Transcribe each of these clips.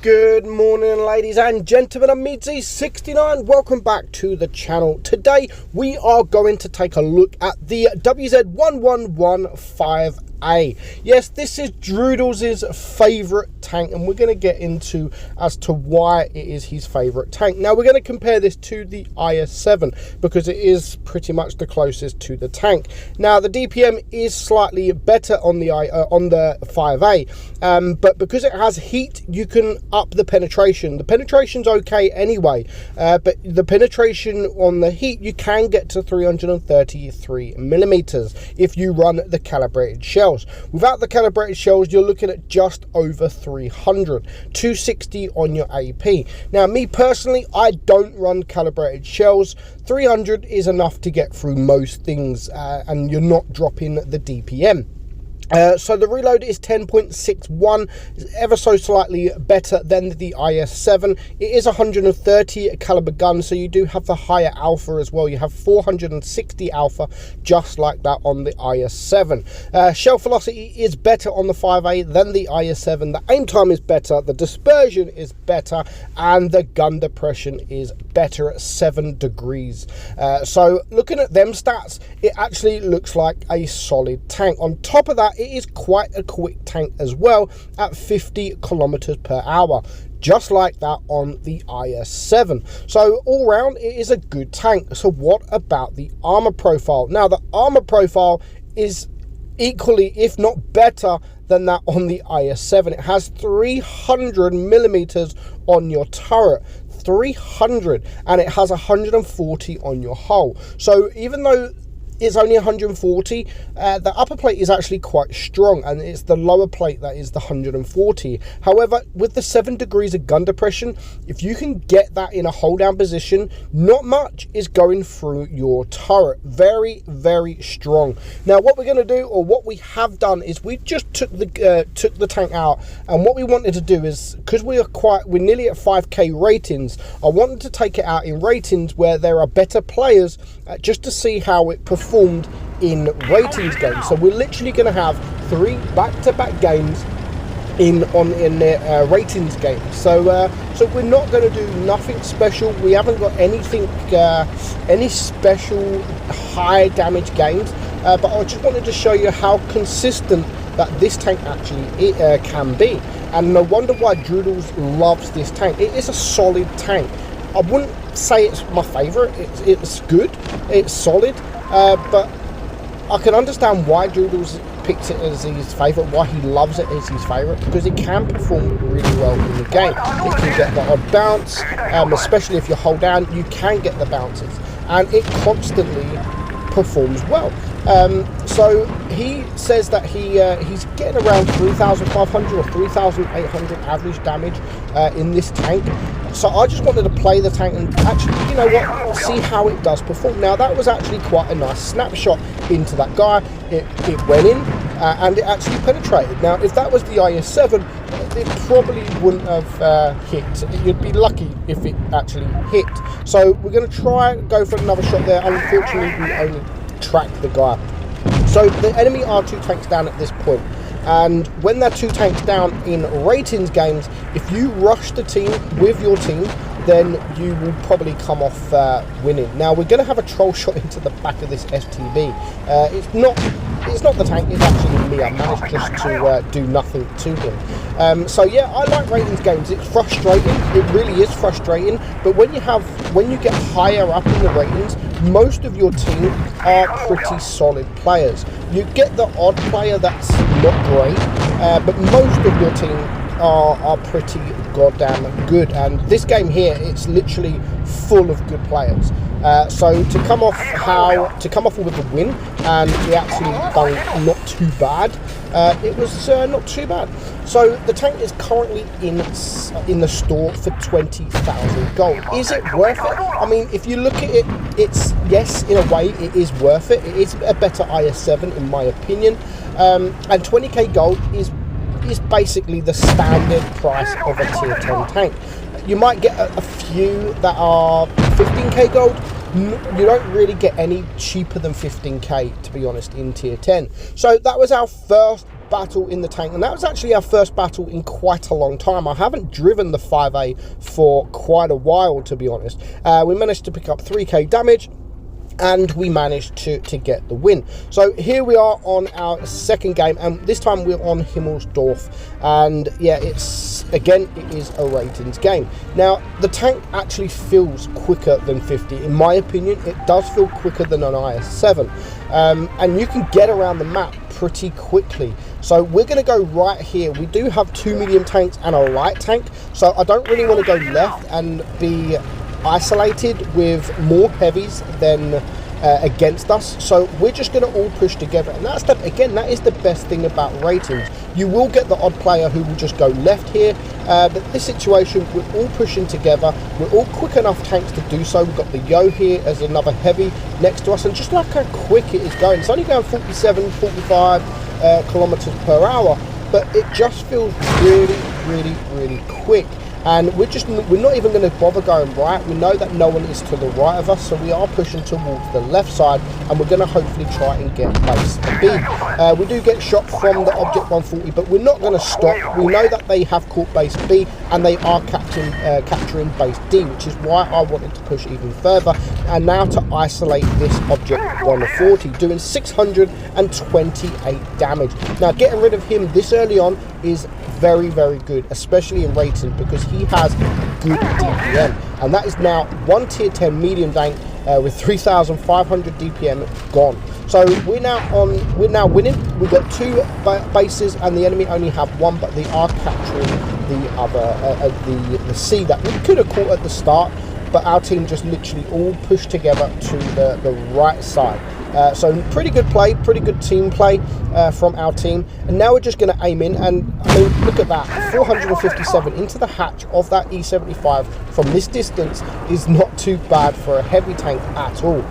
Good morning, ladies and gentlemen. I'm meadsyreplays. Welcome back to the channel. Today we are going to take a look at the WZ1115A. Yes, this is Droodles' favourite tank, and we're going to get into as to why it is his favourite tank. Now, we're going to compare this to the IS7 because it is pretty much the closest to the tank. Now, the DPM is slightly better on the 5A, but because it has heat, you can up the penetration. The penetration's okay anyway, but the penetration on the heat, you can get to 333 millimeters if you run the calibrated shells. Without the calibrated shells, you're looking at just over 300, 260 on your AP. Now, me personally, I don't run calibrated shells. 300 is enough to get through most things, and you're not dropping the DPM. So the reload is 10.61, ever so slightly better than the IS7. It is 130 caliber gun, so you do have the higher alpha as well. You have 460 alpha, just like that on the IS7. Shell velocity is better on the 5A than the IS7. The aim time is better, the dispersion is better, and the gun depression is better at 7 degrees. So looking at them stats, it actually looks like a solid tank. On top of that, it is quite a quick tank as well at 50 kilometers per hour, just like that on the IS7. So all round, it is a good tank. So what about the armor profile? Now, the armor profile is equally, if not better, than that on the IS7. It has 300 millimeters on your turret, 300, and it has 140 on your hull. So even though it's only 140, the upper plate is actually quite strong, and it's the lower plate that is the 140. However, with the 7 degrees of gun depression, if you can get that in a hold down position, not much is going through your turret. Very, very strong. Now, what we're going to do, or what we have done, is we just took the tank out, and what we wanted to do is, because we're nearly at 5k ratings, I wanted to take it out in ratings where there are better players, just to see how it performed in ratings games. So we're literally going to have 3 back-to-back games in the ratings game. So we're not going to do nothing special. We haven't got anything, any special high damage games. But I just wanted to show you how consistent that this tank actually can be. And no wonder why Droodles loves this tank. It is a solid tank. I wouldn't say it's my favourite. It's good. It's solid. But I can understand why Droodles picked it as his favourite, why he loves it as his favourite, because it can perform really well in the game. It can get the odd bounce, especially if you hold down, you can get the bounces, and it constantly performs well. So he says that he's getting around 3,500 or 3,800 average damage in this tank. So I just wanted to play the tank and actually, you know what, see how it does perform. Now, that was actually quite a nice snapshot into that guy. It went in and it actually penetrated. Now, if that was the IS7, it probably wouldn't have hit. You'd be lucky if it actually hit. So we're going to try and go for another shot there. Unfortunately, we only tracked the guy. So the enemy are 2 tanks down at this point. And when they're 2 tanks down in ratings games, if you rush the team with your team, then you will probably come off winning. Now, we're going to have a troll shot into the back of this FTB. It's not the tank, it's actually me. I managed just to do nothing to him. So yeah, I like ratings games. It's frustrating. It really is frustrating. But when you get higher up in the ratings, most of your team are pretty solid players. You get the odd player that's not great, but most of your team are pretty goddamn good. And this game here, it's literally full of good players. So to come off with a win, and we actually done not too bad. It was not too bad. So the tank is currently in the store for 20,000 gold. Is it worth it? I mean, if you look at it, it's, yes, in a way it is worth it. It is a better IS7 in my opinion, and 20k gold is basically the standard price of a tier 10 tank. You might get a few that are 15k gold. You don't really get any cheaper than 15k, to be honest, in tier 10. So that was our first battle in the tank, and that was actually our first battle in quite a long time. I haven't driven the 5A for quite a while, to be honest. We managed to pick up 3k damage, and we managed to get the win. So here we are on our second game, and this time we're on Himmelsdorf, and yeah, it is a ratings game. Now the tank actually feels quicker than 50. In my opinion, it does feel quicker than an IS7, and you can get around the map pretty quickly. So we're going to go right here. We do have 2 medium tanks and a light tank, so I don't really want to go left and be isolated with more heavies than against us. So we're just going to all push together, and that is the best thing about ratings. You will get the odd player who will just go left here, but this situation, we're all pushing together. We're all quick enough tanks to do so. We've got the Yo here as another heavy next to us, and just look how quick it is going. It's only going 47, 45 kilometers per hour, but it just feels really quick. And we're not even going to bother going right. We know that no one is to the right of us, so we are pushing towards the left side, and we're going to hopefully try and get base B. We do get shot from the object 140, but we're not going to stop. We know that they have caught base B, and they are capturing base D, which is why I wanted to push even further, and now to isolate this object 140, doing 628 damage. Now getting rid of him this early on is very good, especially in rating, because he has good DPM, and that is now one tier 10 medium tank with 3,500 DPM gone. So we're now winning. We've got 2 bases, and the enemy only have 1, but they are capturing the other the C that we could have caught at the start, but our team just literally all pushed together to the right side. So pretty good play, pretty good team play from our team. And now we're just going to aim in, and I mean, look at that, 457 into the hatch of that E75 from this distance is not too bad for a heavy tank at all.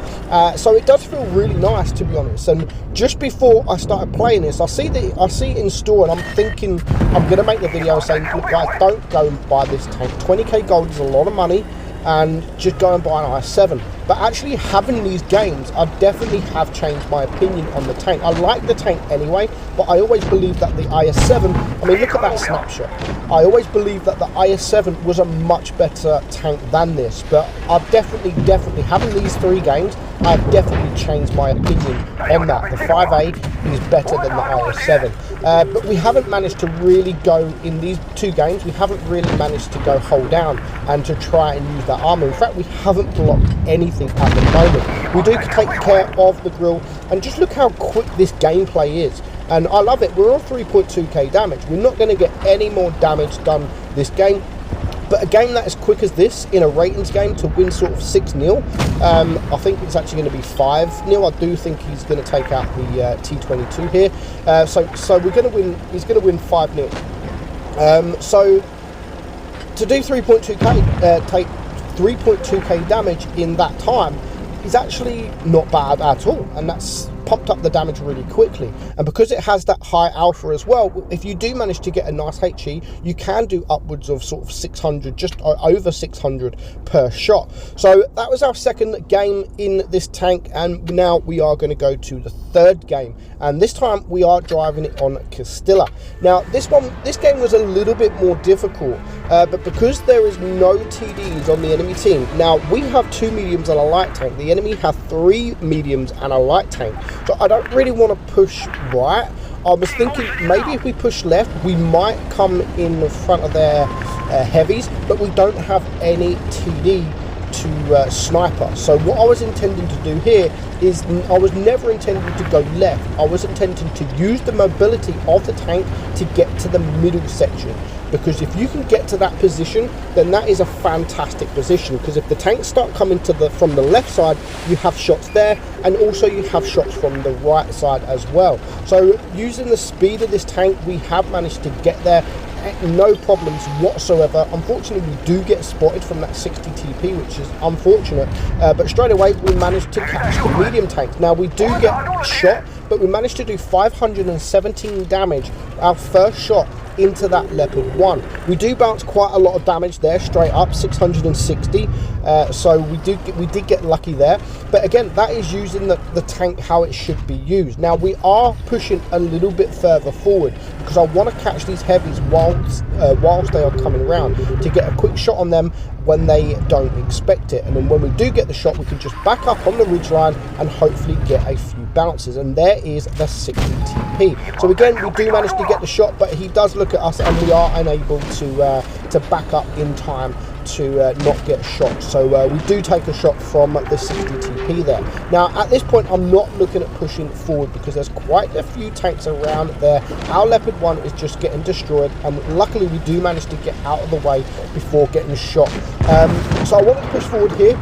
So it does feel really nice, to be honest. And just before I started playing this, I see it in store, and I'm thinking I'm going to make the video saying, look guys, don't go and buy this tank. 20k gold is a lot of money, and just go and buy an IS7. But actually having these games, I definitely have changed my opinion on the tank. I like the tank anyway, but I always believed that the IS7, I mean, look at that snapshot. I always believed that the IS7 was a much better tank than this, but I've definitely, having these 3 games, I've definitely changed my opinion on that. The 5A is better than the IS7. But we haven't managed to really go, in these 2 games, we haven't really managed to go hold down and to try and use that armor. In fact, we haven't blocked anything at the moment. We do take care of the grill, and just look how quick this gameplay is, and I love it. We're on 3.2k damage. We're not going to get any more damage done this game, but a game that is quick as this in a ratings game to win sort of 6-0, I think it's actually going to be 5-0. I do think he's going to take out the T22 here, so we're going to win. He's going to win 5-0. So to do 3.2k, take 3.2k damage in that time is actually not bad at all, and that's pumped up the damage really quickly. And because it has that high alpha as well, if you do manage to get a nice HE, you can do upwards of sort of 600, just over 600 per shot. So that was our second game in this tank, and now we are going to go to the third game, and this time we are driving it on Castilla. Now this game was a little bit more difficult, but because there is no TDs on the enemy team, now we have 2 mediums and a light tank, the enemy have 3 mediums and a light tank, so I don't really want to push right. I was thinking maybe if we push left, we might come in front of their heavies, but we don't have any TD to sniper. So what I was intending to do here is, I was never intending to go left. I was intending to use the mobility of the tank to get to the middle section, because if you can get to that position, then that is a fantastic position, because if the tanks start coming from the left side, you have shots there, and also you have shots from the right side as well. So using the speed of this tank, we have managed to get there, no problems whatsoever. Unfortunately, we do get spotted from that 60 TP, which is unfortunate, but straight away we managed to catch the medium tank. Now we do get shot, but we managed to do 517 damage, our first shot into that Leopard 1. We do bounce quite a lot of damage there, straight up 660. So we did get lucky there. But again, that is using the tank how it should be used. Now we are pushing a little bit further forward because I want to catch these heavies whilst they are coming around to get a quick shot on them when they don't expect it. And then when we do get the shot, we can just back up on the ridgeline and hopefully get a few bounces. And there is the 60 TP. So again, we do manage to get the shot, but he does look at us and we are unable to back up in time to not get shot. So we do take a shot from the 60 TP there. Now at this point, I'm not looking at pushing forward because there's quite a few tanks around there. Our Leopard 1 is just getting destroyed, and luckily we do manage to get out of the way before getting shot. So I want to push forward here,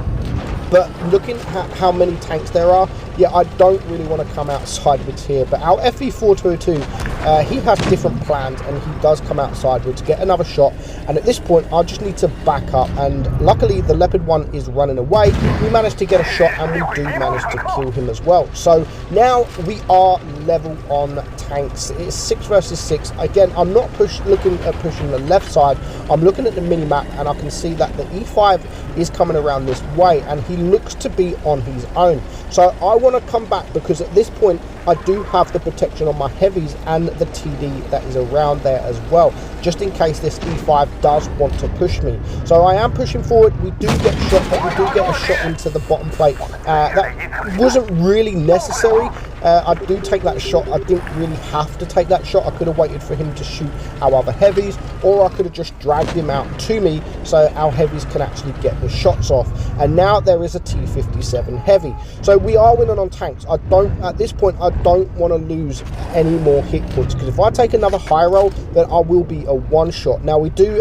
but looking at how many tanks there are, yeah, I don't really want to come out sideways here. But our FE422, he has different plans, and he does come out sideways to get another shot. And at this point, I just need to back up. And luckily, the Leopard 1 is running away. We managed to get a shot, and we do manage to kill him as well. So now we are level on tanks. It's 6 versus 6. Again, I'm not looking at pushing the left side. I'm looking at the mini-map, and I can see that the E5 is coming around this way, and he looks to be on his own. So I want to come back because at this point I do have the protection on my heavies and the TD that is around there as well, just in case this E5 does want to push me. So I am pushing forward. We do get shot, but we do get a shot into the bottom plate. That wasn't really necessary. I do take that shot. I didn't really have to take that shot. I could have waited for him to shoot our other heavies, or I could have just dragged him out to me so our heavies can actually get the shots off. And now there is a T57 heavy. So we are winning on tanks. At this point, I don't want to lose any more hit points, because if I take another high roll, then I will be a one shot. Now we do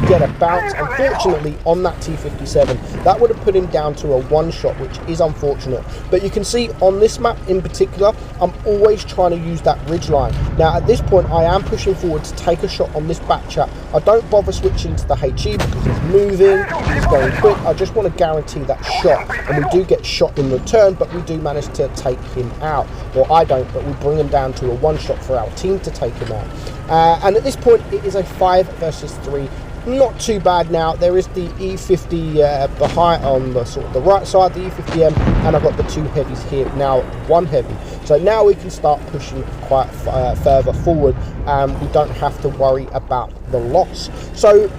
get a bounce, unfortunately, on that T57. That would have put him down to a one shot, which is unfortunate. But you can see on this map in particular, I'm always trying to use that ridge line. Now at this point, I am pushing forward to take a shot on this back chat. I don't bother switching to the HE because he's moving, he's going quick. I just want to guarantee that shot, and we do get shot in return, but we do manage to take him out. Well, I don't, but we bring him down to a one shot for our team to take him out. And at this point, it is a 5 versus 3. Not too bad. Now there is the E50 behind on the sort of the right side, the E50M, and I've got the two heavies here now, one heavy. So now we can start pushing quite further forward, and we don't have to worry about the loss. So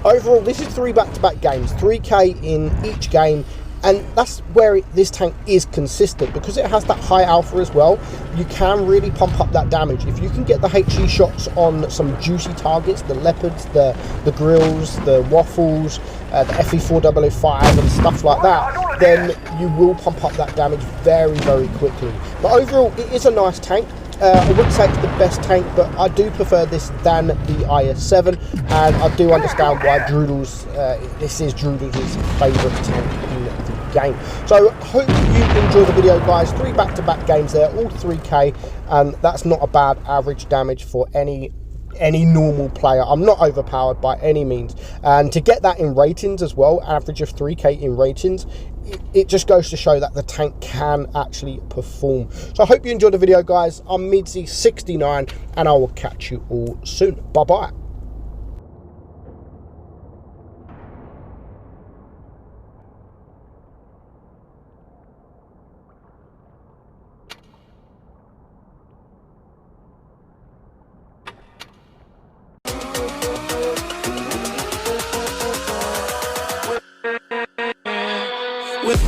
overall, this is 3 back-to-back games, 3K in each game. And that's where this tank is consistent, because it has that high alpha as well. You can really pump up that damage. If you can get the HE shots on some juicy targets, the leopards, the grills, the waffles, the FE4005 and stuff like that, then you will pump up that damage very, very quickly. But overall, it is a nice tank. I wouldn't say it's the best tank, but I do prefer this than the IS7, and I do understand why this is Droodle's favourite tank in the game. So hope you enjoyed the video, guys. 3 back-to-back games there, all 3K, and that's not a bad average damage for any normal player. I'm not overpowered by any means, and to get that in ratings as well, average of 3K in ratings, it just goes to show that the tank can actually perform. So I hope you enjoyed the video, guys. I'm meadsy69, and I will catch you all soon. Bye bye. With